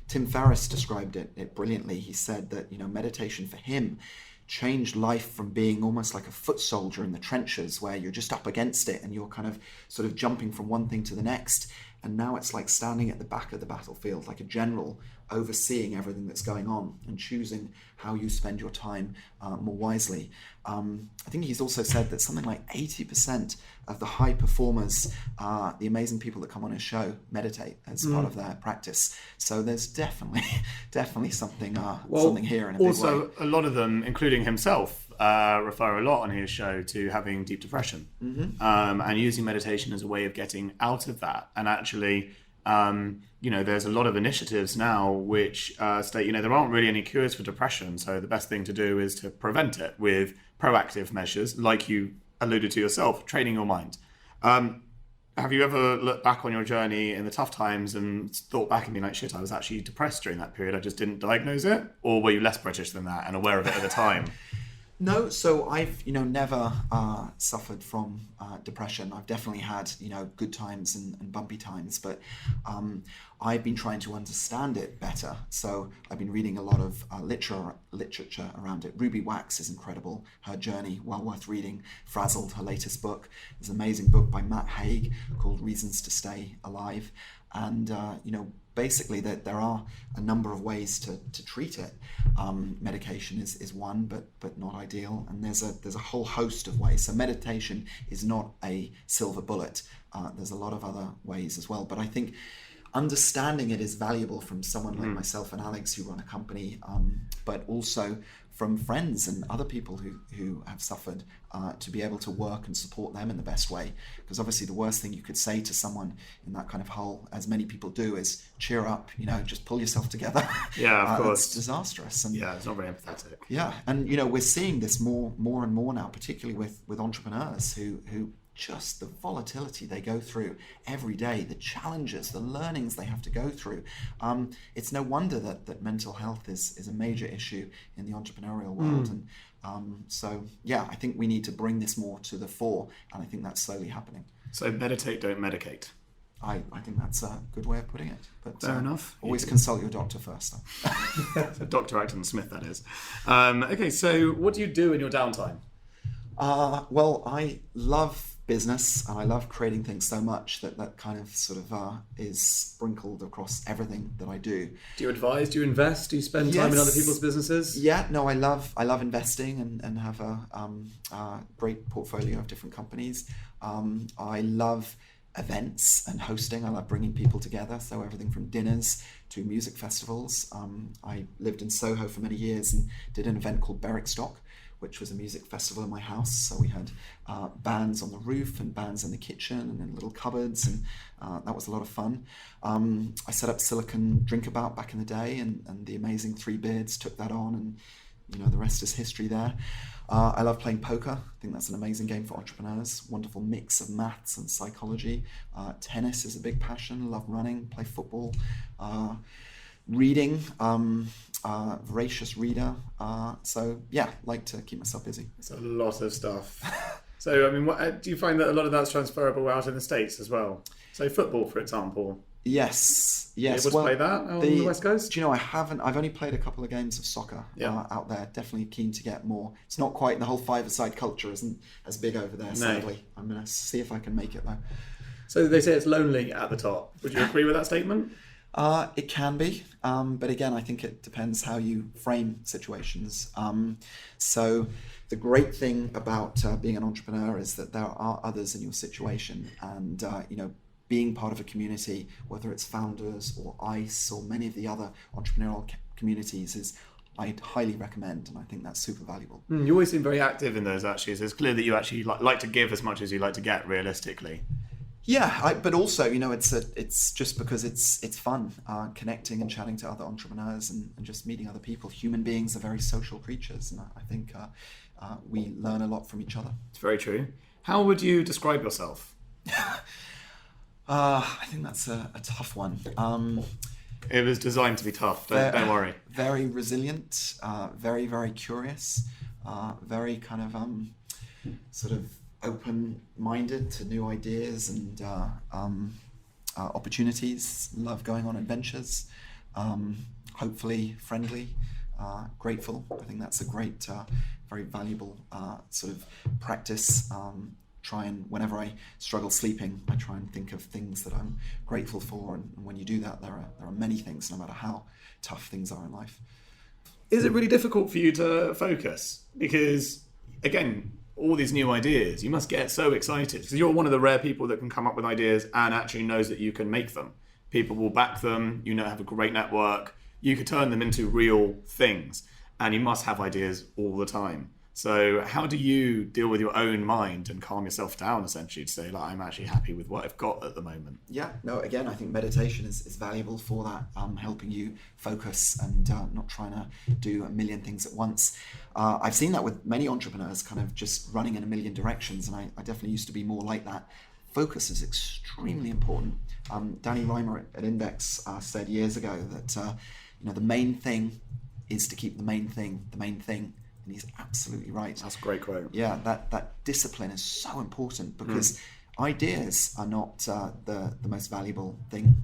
Tim Ferriss described it brilliantly. He said that meditation for him changed life from being almost like a foot soldier in the trenches where you're just up against it and you're kind of sort of jumping from one thing to the next. And now it's like standing at the back of the battlefield, like a general overseeing everything that's going on and choosing how you spend your time more wisely. I think he's also said that something like 80% of the high performers, the amazing people that come on his show, meditate as part of their practice. So there's definitely something here in a big way. Also, a lot of them, including himself, refer a lot on his show to having deep depression and using meditation as a way of getting out of that. And actually, there's a lot of initiatives now which state, there aren't really any cures for depression. So the best thing to do is to prevent it with proactive measures, like you alluded to yourself, training your mind. Have you ever looked back on your journey in the tough times and thought back and been like, shit, I was actually depressed during that period, I just didn't diagnose it? Or were you less British than that and aware of it at the time? No, so I've never suffered from depression. I've definitely had good times and bumpy times, but I've been trying to understand it better. So I've been reading a lot of literature around it. Ruby Wax is incredible. Her journey, well worth reading. Frazzled, her latest book, is an amazing book by Matt Haig called Reasons to Stay Alive. And basically there are a number of ways to treat it. Medication is one, but not ideal. And there's a whole host of ways. So meditation is not a silver bullet. There's a lot of other ways as well. But I think understanding it is valuable from someone like myself and Alex, who run a company, but also from friends and other people who have suffered, to be able to work and support them in the best way. Because obviously the worst thing you could say to someone in that kind of hole, as many people do, is cheer up, just pull yourself together. Yeah, of course. It's disastrous. And yeah, it's not very empathetic. Yeah, and we're seeing this more and more now, particularly with entrepreneurs who just the volatility they go through every day, the challenges, the learnings they have to go through. It's no wonder that mental health is a major issue in the entrepreneurial world. And so, yeah, I think we need to bring this more to the fore, and I think that's slowly happening. So meditate, don't medicate. I think that's a good way of putting it. But fair enough. Always consult your doctor first, though. So Dr. Acton Smith, that is. Okay, so what do you do in your downtime? Well, I love business, and I love creating things so much that kind of sort of is sprinkled across everything that I do. Do you advise? Do you invest? Do you spend time in other people's businesses? Yeah, no, I love investing and have a great portfolio of different companies. I love events and hosting. I love bringing people together, so everything from dinners to music festivals. I lived in Soho for many years and did an event called Berwickstock, which was a music festival in my house. So we had bands on the roof and bands in the kitchen and in little cupboards, and that was a lot of fun. I set up Silicon Drinkabout back in the day, and the amazing Three Beards took that on, and the rest is history there. I love playing poker. I think that's an amazing game for entrepreneurs. Wonderful mix of maths and psychology. Tennis is a big passion. I love running, play football. Reading, voracious reader. So yeah, like to keep myself busy. It's a lot of stuff. So I mean, do you find that a lot of that's transferable out in the States as well? So football, for example. Yes. Are you able to play that on the West Coast? Do you know, I've only played a couple of games of soccer out there. Definitely keen to get more. It's not quite, the whole five-a-side culture isn't as big over there, sadly. I'm going to see if I can make it though. So they say it's lonely at the top. Would you agree with that statement? It can be, but again, I think it depends how you frame situations. So the great thing about being an entrepreneur is that there are others in your situation, and being part of a community, whether it's founders or ICE or many of the other entrepreneurial communities, I'd highly recommend, and I think that's super valuable. You always seem very active in those, actually. So it's clear that you actually like to give as much as you like to get, realistically. Yeah, but also, it's just because it's fun, connecting and chatting to other entrepreneurs and just meeting other people. Human beings are very social creatures, and I think we learn a lot from each other. It's very true. How would you describe yourself? I think that's a tough one. It was designed to be tough, don't worry. Very resilient, very, very curious, very kind of sort of open-minded to new ideas and opportunities. Love going on adventures. Hopefully friendly, grateful. I think that's a great, very valuable sort of practice. Whenever I struggle sleeping, I try and think of things that I'm grateful for, and when you do that, there are many things, no matter how tough things are in life. Is it really difficult for you to focus? Because, again, all these new ideas, you must get so excited, because you're one of the rare people that can come up with ideas and actually knows that you can make them. People will back them, have a great network, you could turn them into real things, and you must have ideas all the time. So how do you deal with your own mind and calm yourself down, essentially, to say, I'm actually happy with what I've got at the moment? Yeah, no, again, I think meditation is valuable for that, helping you focus and not trying to do a million things at once. I've seen that with many entrepreneurs, kind of just running in a million directions, and I definitely used to be more like that. Focus is extremely important. Danny Reimer at Index said years ago that the main thing is to keep the main thing the main thing. And he's absolutely right. That's a great quote. Yeah, that discipline is so important because ideas are not the most valuable thing.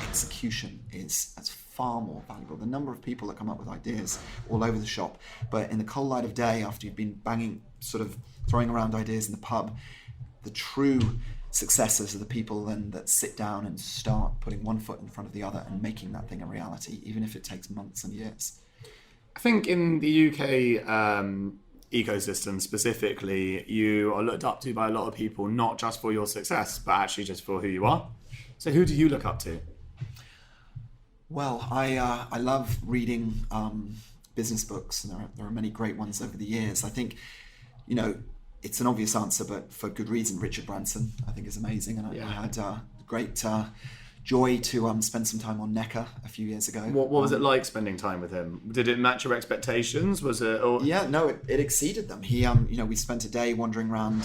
Execution that's far more valuable. The number of people that come up with ideas all over the shop, but in the cold light of day, after you've been banging, sort of throwing around ideas in the pub, the true successors are the people then that sit down and start putting one foot in front of the other and making that thing a reality, even if it takes months and years. I think in the UK ecosystem specifically, you are looked up to by a lot of people, not just for your success, but actually just for who you are. So who do you look up to? Well, I love reading business books, and there are many great ones over the years. I think, it's an obvious answer, but for good reason. Richard Branson, I think, is amazing, and I had great joy to spend some time on Necker a few years ago. What was it like spending time with him? Did it match your expectations? Was it? Or... Yeah, no, it exceeded them. He, we spent a day wandering around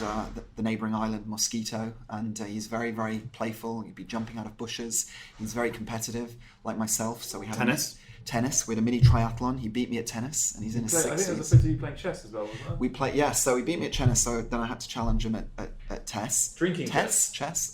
the neighbouring island Mosquito, and he's very, very playful. He'd be jumping out of bushes. He's very competitive, like myself. So we had tennis. We had a mini triathlon. He beat me at tennis, and he's in his 60s. I think it was a you playing chess as well, wasn't it? So he beat me at tennis, so then I had to challenge him at chess. Drinking chess?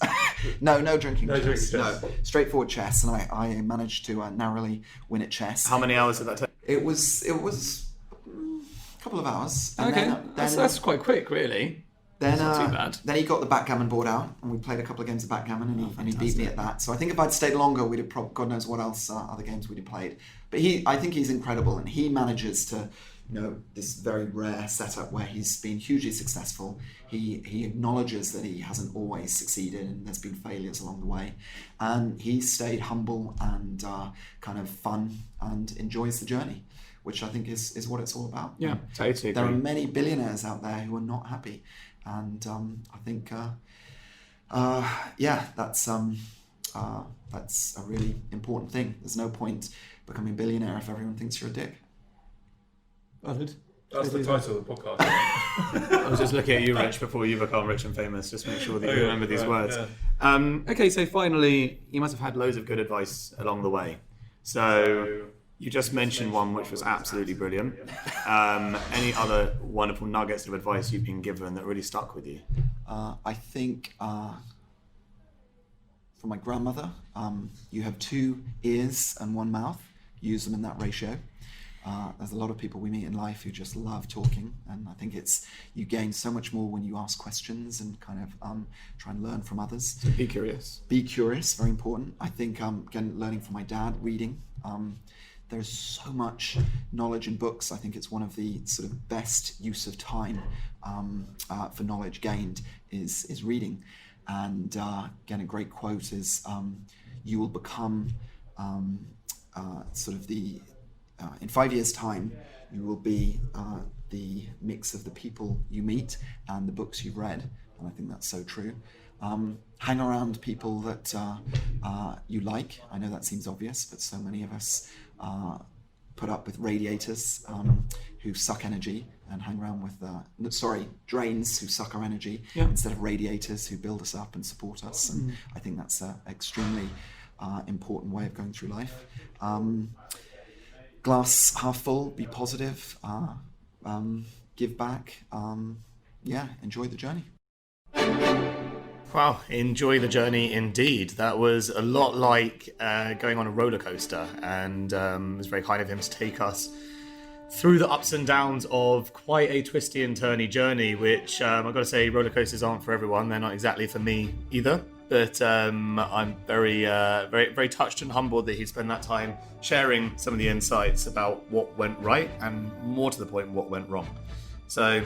No drinking chess. No, straightforward chess, and I managed to narrowly win at chess. How many hours did that take? It was a couple of hours. And okay, then, that's quite quick, really. Then, not too bad. Then he got the backgammon board out, and we played a couple of games of backgammon, and he beat me at that. So I think if I'd stayed longer, we'd have God knows what else other games we'd have played. But I think he's incredible, and he manages to, this very rare setup where he's been hugely successful. He acknowledges that he hasn't always succeeded, and there's been failures along the way, and he stayed humble and kind of fun and enjoys the journey, which I think is what it's all about. Yeah, totally. There are many billionaires out there who are not happy. And I think, that's a really important thing. There's no point becoming a billionaire if everyone thinks you're a dick. That's the title of the podcast. I was just looking at you, Rich, before you become rich and famous. Just make sure that you remember these words. Yeah. Okay, so finally, you must have had loads of good advice along the way. So you just mentioned one which was absolutely brilliant. Any other wonderful nuggets of advice you've been given that really stuck with you? I think from my grandmother, you have 2 ears and 1 mouth. Use them in that ratio. There's a lot of people we meet in life who just love talking, and I think you gain so much more when you ask questions and kind of try and learn from others. So be curious. Be curious, very important. I think again, learning from my dad, reading. There's so much knowledge in books. I think it's one of the sort of best use of time for knowledge gained is reading. And again, a great quote is, you will become in 5 years' time, you will be the mix of the people you meet and the books you've read. And I think that's so true. Hang around people that you like. I know that seems obvious, but so many of us put up with radiators who suck energy, and hang around with drains who suck our energy instead of radiators who build us up and support us. And I think that's an extremely important way of going through life. Glass half full, be positive, give back, enjoy the journey. Wow, enjoy the journey indeed. That was a lot like going on a roller coaster, and it was very kind of him to take us through the ups and downs of quite a twisty and turny journey, which I've got to say, roller coasters aren't for everyone. They're not exactly for me either. But I'm very, very touched and humbled that he spent that time sharing some of the insights about what went right, and more to the point, what went wrong. So,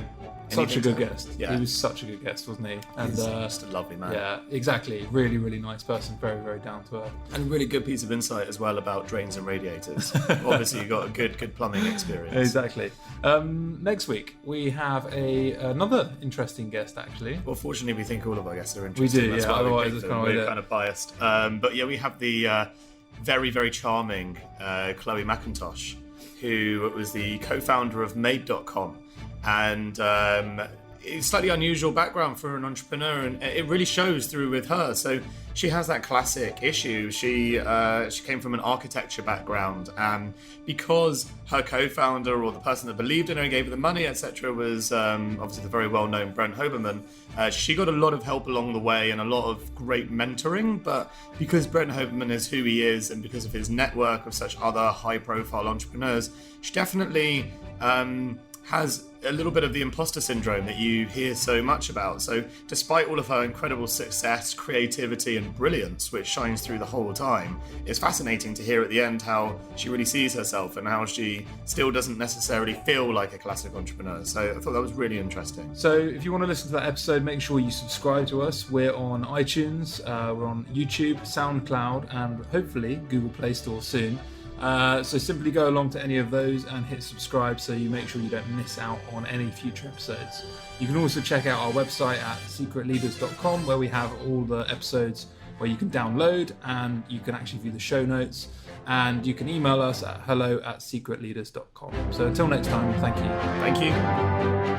such a good guest. Yeah. He was such a good guest, wasn't he? And he's just a lovely man. Yeah, exactly. Really, really nice person. Very, very down to earth. And a really good piece of insight as well about drains and radiators. Obviously, you got a good plumbing experience. Exactly. Next week we have another interesting guest. Actually, well, fortunately, we think all of our guests are interesting. We do. That's yeah. why Otherwise, we're kind of biased. But yeah, we have the very, very charming Chloe McIntosh, who was the co-founder of Made.com. And slightly unusual background for an entrepreneur, and it really shows through with her. So she has that classic issue. She came from an architecture background, and because her co-founder or the person that believed in her and gave her the money, etc., was obviously the very well-known Brent Hoberman, she got a lot of help along the way and a lot of great mentoring. But because Brent Hoberman is who he is, and because of his network of such other high-profile entrepreneurs, she definitely has a little bit of the imposter syndrome that you hear so much about. So despite all of her incredible success, creativity and brilliance, which shines through the whole time, it's fascinating to hear at the end how she really sees herself and how she still doesn't necessarily feel like a classic entrepreneur. So I thought that was really interesting. So if you want to listen to that episode, make sure you subscribe to us. We're on iTunes, we're on YouTube, SoundCloud, and hopefully Google Play Store soon. So simply go along to any of those and hit subscribe so you make sure you don't miss out on any future episodes. You can also check out our website at secretleaders.com, where we have all the episodes where you can download and you can actually view the show notes, and you can email us at hello@secretleaders.com. So until next time, thank you. Thank you.